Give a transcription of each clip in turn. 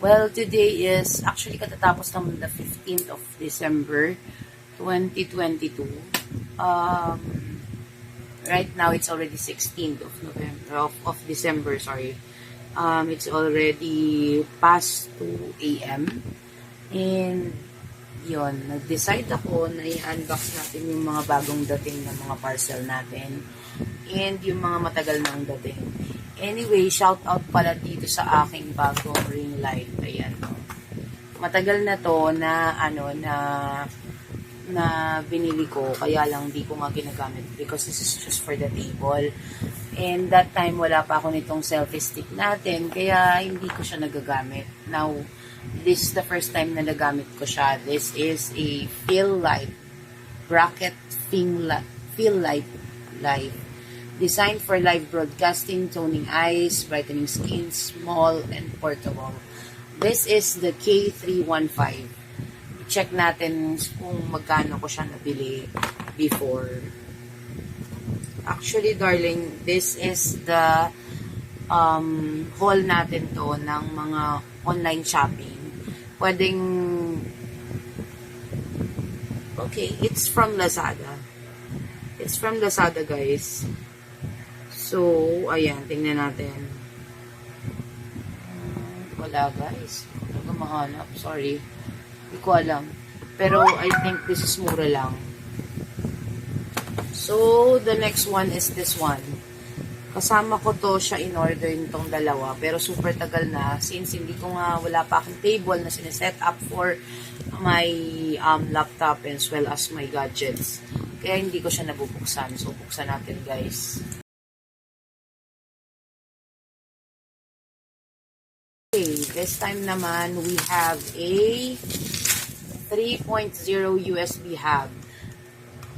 Well, today is actually katatapos ng the 15th of December 2022. Um, right now it's already 16th of November of December, sorry. It's already past 2 a.m. And yon, nag-decide ako na i-unbox natin yung mga bagong dating ng mga parcel natin and yung mga matagal nang dating. Anyway, shout out pala dito sa aking bagong ring light. Ayan. Matagal na to na na binili ko, kaya lang di ko nga ginagamit because this is just for the table. And that time wala pa ako nitong selfie stick natin, kaya hindi ko siya nagagamit. Now, this is the first time na nagamit ko siya. This is a Fill-Lite bracket Fill-Lite light. Designed for live broadcasting, toning eyes, brightening skin, small and portable. This is the K315. Check natin kung magkano ko siya nabili before. Actually, darling, this is the haul natin to ng mga online shopping. Pwedeng, okay, it's from Lazada. It's from Lazada, guys. So, ayan, tingnan natin. Wala, guys. Hindi ko mahanap. Sorry. Hindi ko alam. Pero, I think this is mura lang. So, the next one is this one. Kasama ko to siya in order nitong dalawa. Pero, super tagal na. Since hindi ko nga, wala pa akong table na sineset up for my laptop as well as my gadgets. Kaya, hindi ko siya nabubuksan. So, buksan natin, guys. Okay, this time naman, we have a 3.0 USB hub.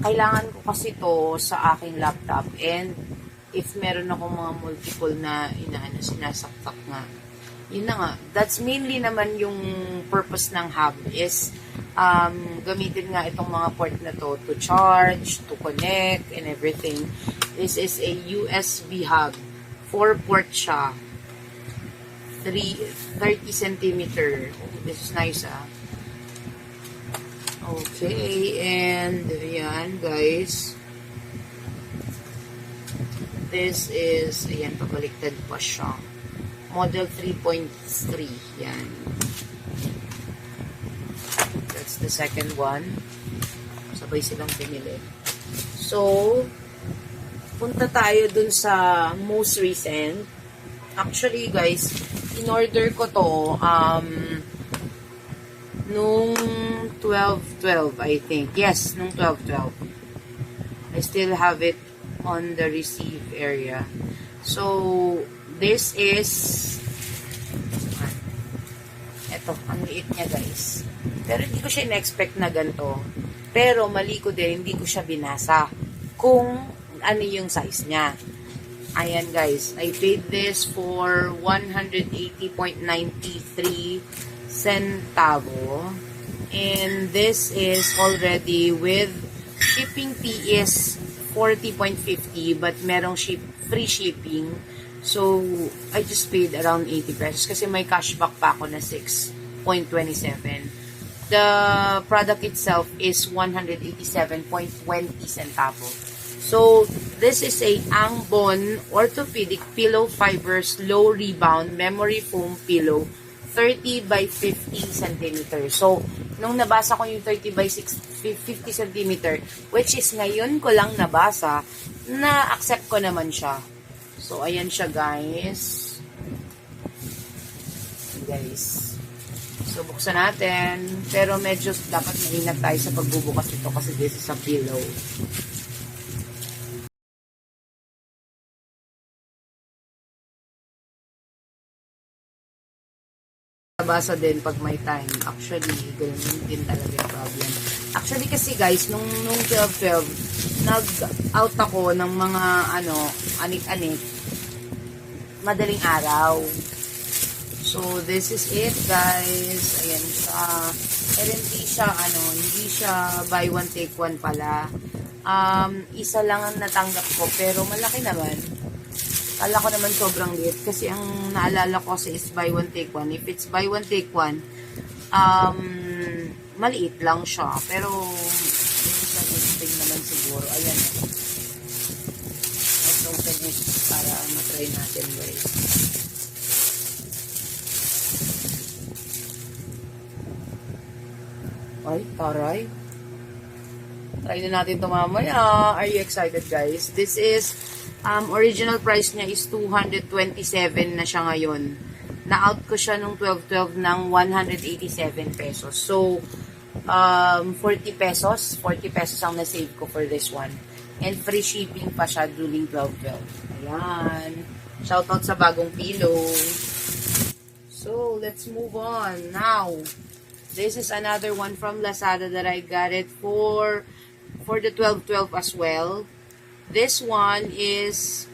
Kailangan ko kasi to sa aking laptop and if meron akong mga multiple na sinasaktak nga. Yun na nga. That's mainly naman yung purpose ng hub is gamitin nga itong mga port na to charge, to connect, and everything. This is a USB hub. 4-port siya. 30 centimeter. This is nice, ah. Okay, and ayan, guys. This is, ayan, pabaliktad pa siya. Model 3.3. Yan. That's the second one. Sabay silang pinili. So, punta tayo dun sa most recent. Actually, guys, in-order ko to nung 12/12, I think. Yes, nung 12/12. I still have it on the receive area. So, this is eto, ang liit niya, guys. Pero hindi ko siya in-expect na ganito. Pero mali ko din, hindi ko siya binasa kung ano yung size niya. Ayan, guys, I paid this for 180.93 centavo. And this is already with shipping fee is 40.50 but merong free shipping. So, I just paid around 80 pesos kasi may cashback pa ako na 6.27. The product itself is 187.20 centavo. So, this is a Angbon Orthopedic Pillow Fibers Low Rebound Memory Foam Pillow 30 by 50 cm. So, nung nabasa ko yung 30 by 50 cm, which is ngayon ko lang nabasa, na-accept ko naman siya. So, ayan siya, guys. Guys. So, buksan natin. Pero medyo dapat maingat tayo sa pagbubukas ito kasi this is a pillow. Basa din pag may time. Actually, ganun din talaga yung problem. Actually kasi guys, nung 12/12, nag-out ako ng mga anik-anik madaling araw. So, this is it, guys. Ayan siya. Pero hindi siya buy one take one pala. Isa lang ang natanggap ko, pero malaki naman. Kala ko naman sobrang liit kasi ang naalala ko kasi is buy one take one. If it's buy one take one, maliit lang siya. Pero, interesting naman siguro. Ayan. Let's open it para matry natin, guys. Ay, taray. Try na natin ito mamaya. Are you excited, guys? This is, original price niya is 227 na siya ngayon. Na-out ko siya nung 12-12 ng 187 pesos. So, 40 pesos. 40 pesos ang na-save ko for this one. And free shipping pa siya during 12-12. Ayan. Shoutout sa bagong pillow. So, let's move on. Now, this is another one from Lazada that I got it for the 12-12 as well. This one is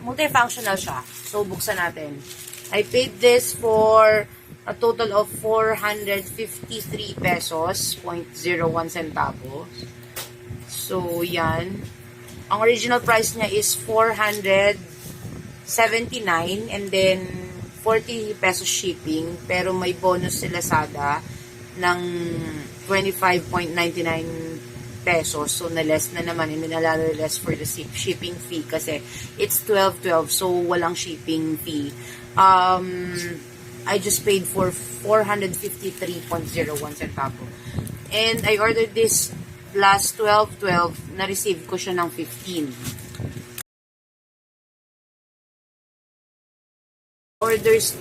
multifunctional siya. So, buksan natin. I paid this for a total of 453 pesos, 0.01 centavos. So, yan. Ang original price niya is 479 and then 40 pesos shipping. Pero may bonus si Lazada ng 25.99 pesos. So, na-less na naman. And then, less for the shipping fee kasi it's 12-12. So, walang shipping fee. I just paid for 453.01 centavo. And I ordered this last 12-12. Na-receive ko siya ng 15.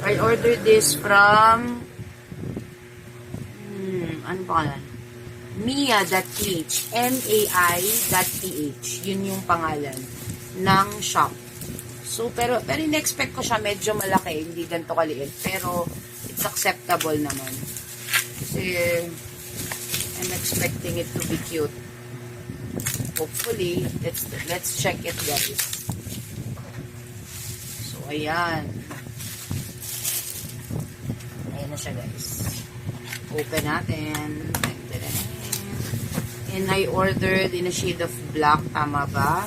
I ordered this from ano pangalan? Mia.ph. MAI.ph. Yun yung pangalan ng shop. So, pero in-expect ko siya medyo malaki, hindi ganito kaliit. Pero, it's acceptable naman. Kasi, I'm expecting it to be cute. Hopefully, let's check it, guys. So, ayan. Ayan na siya, guys. Open natin. And I ordered in a shade of black. Tama ba?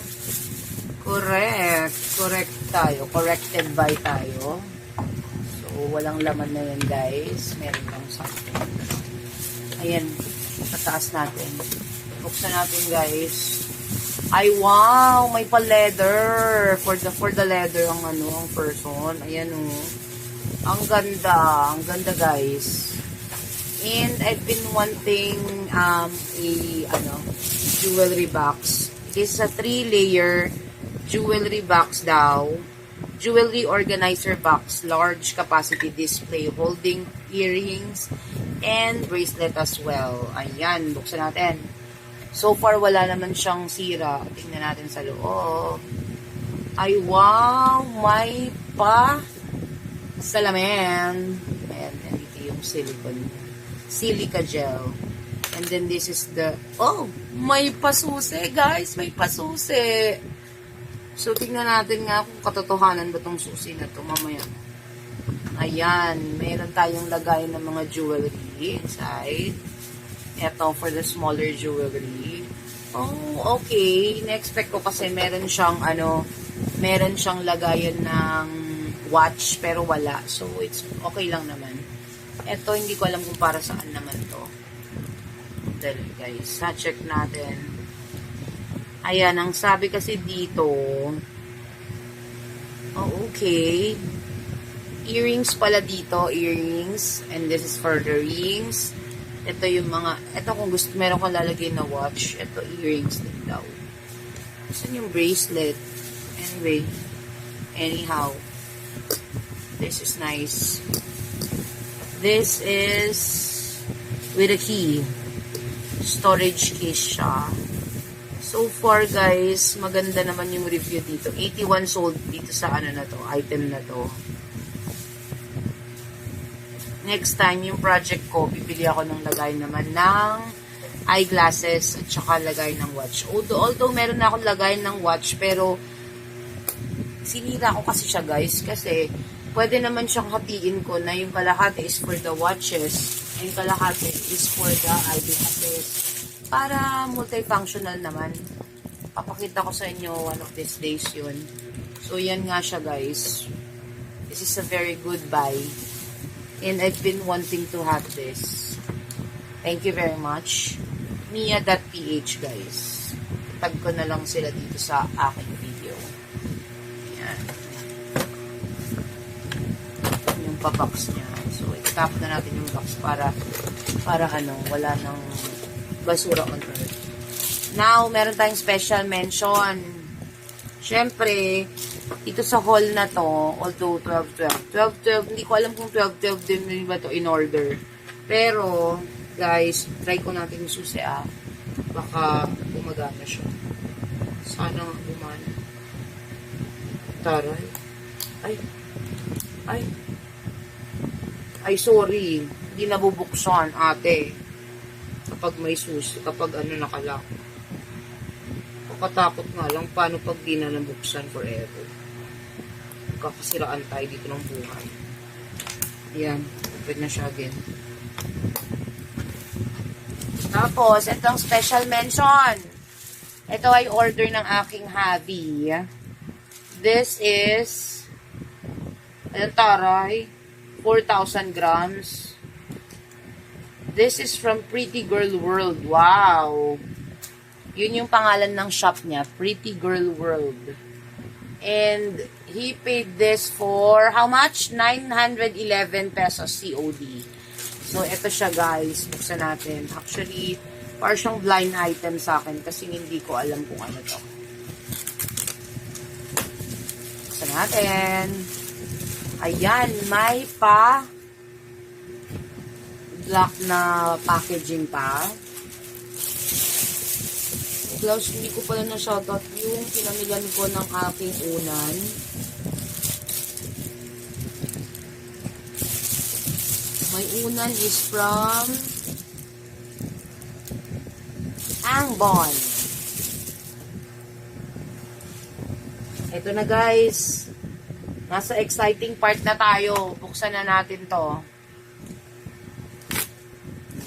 Correct. Correct tayo. Corrected by tayo. So, walang laman na yan, guys. Meron lang something. Ayan. Pataas natin. Buksan natin, guys. Ay, wow! May pa-leather. For the leather ang ang person. Ayan, oh. Ang ganda. Ang ganda, guys. And I've been wanting a jewelry box. This is a 3-layer jewelry box daw. Jewelry organizer box. Large capacity display. Holding earrings and bracelet as well. Ayan. Buksan natin. So far, wala naman siyang sira. Tingnan natin sa loob. Ay, wow! May pa salamin. Ayan. Nandito yung silicone. Silica gel. And then this is the, oh, may pasusi, guys. May pasusi. So, tingnan natin nga kung katotohanan ba tong susi na to mamaya. Ayan. Meron tayong lagay ng mga jewelry inside. Ito for the smaller jewelry. Oh, okay. Na-expect ko kasi meron siyang, meron siyang lagayan ng watch, pero wala. So, it's okay lang naman. Ito, hindi ko alam kung para saan naman to. Dahil, guys, check natin. Ayan, ang sabi kasi dito, oh, okay. Earrings pala dito, earrings. And this is for the rings. Ito yung mga, ito kung gusto, meron kang lalagay na watch. Ito, earrings din daw. Saan yung bracelet? Anyway, anyhow, this is nice. This is with a key. Storage case siya. So far, guys, maganda naman yung review dito. 81 sold dito sa na to, item na to. Next time, yung project ko, bibili ako ng lagay naman ng eyeglasses at saka lagay ng watch. Although meron na akong lagay ng watch, pero sinira ko kasi siya, guys, kasi pwede naman siyang hatiin ko na yung kalahati is for the watches and kalahati is for the eyeglasses. Para multifunctional naman. Papakita ko sa inyo one of these days yun. So, yan nga siya, guys. This is a very good buy. And I've been wanting to have this. Thank you very much. Mia.ph, guys. Tag ko na lang sila dito sa aking video. Yan. Yung pa-box niya. So, itap na natin yung box para wala nang basura on earth. Now, meron tayong special mention. Siyempre, dito sa haul na to, although 12-12, hindi ko alam kung 12-12 din ba to in order. Pero, guys, try ko natin yung susi baka gumagana siya. Sana gumana. Taray. Ay, sorry. Hindi nabubuksan, ate. Kapag may susi, kapag nakalak. Katakot nga lang, paano pag di na nabuksan forever? Kakasiraan tayo dito ng buhay. Ayan, open na siya again. Tapos, itong special mention. Ito ay order ng aking hubby. This is, ayan taray, 4,000 grams. This is from Pretty Girl World. Wow! Yun yung pangalan ng shop niya, Pretty Girl World. And he paid this for how much? 911 pesos COD. So, ito siya guys. Buksan natin. Actually, parang siyang blind item sa akin kasi hindi ko alam kung ano to. Buksan natin. Ayan, may pa black na packaging pa. Plus, hindi ko pala na-shoutout yung pinamilan ko ng aking unan. My unan is from Angbon. Ito na guys. Nasa exciting part na tayo. Buksan na natin to.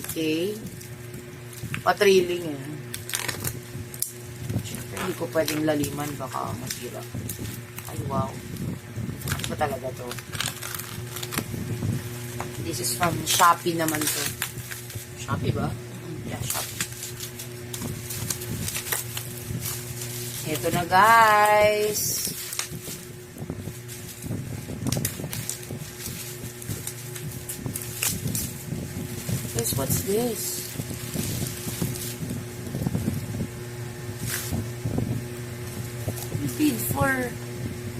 Okay. Patriling eh. Hindi ko pwedeng laliman, baka masira. Ay, wow. Ano ba talaga to? This is from Shopee naman to. Shopee ba? Yeah, Shopee. Ito na, guys. Guys, what's this? Paid for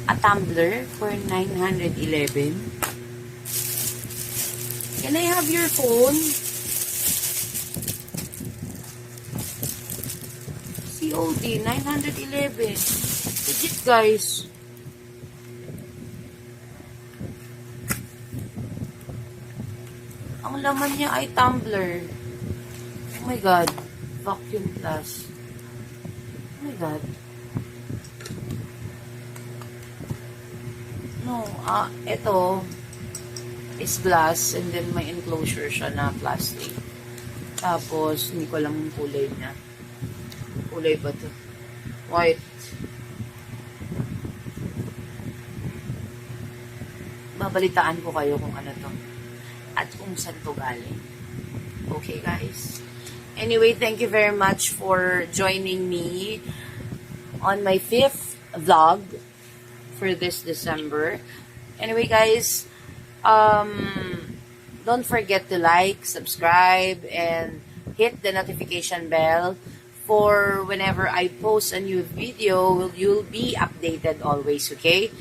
a tumbler for 911. Can I have your phone? COD 911. Legit guys. Ang laman niya ay tumbler. Oh my god. Vacuum plus. Oh my god. No, ito is glass and then may enclosure siya na plastic. Tapos, hindi ko alam yung kulay niya. Kulay ba ito? White. Babalitaan ko kayo kung ano to. At kung saan to galing. Okay, guys? Anyway, thank you very much for joining me on my 5th vlog for this December. Anyway, guys, don't forget to like, subscribe, and hit the notification bell for whenever I post a new video, you'll be updated always, okay?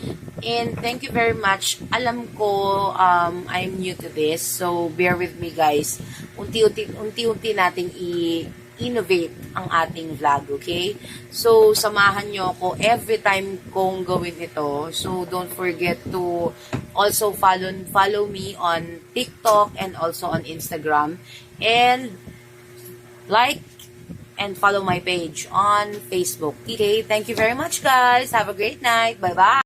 And thank you very much. Alam ko, I'm new to this, so bear with me, guys. Unti-unti nating innovate ang ating vlog, okay? So, samahan nyo ako every time kong gawin ito. So, don't forget to also follow me on TikTok and also on Instagram. And like and follow my page on Facebook. Okay, thank you very much, guys. Have a great night. Bye-bye.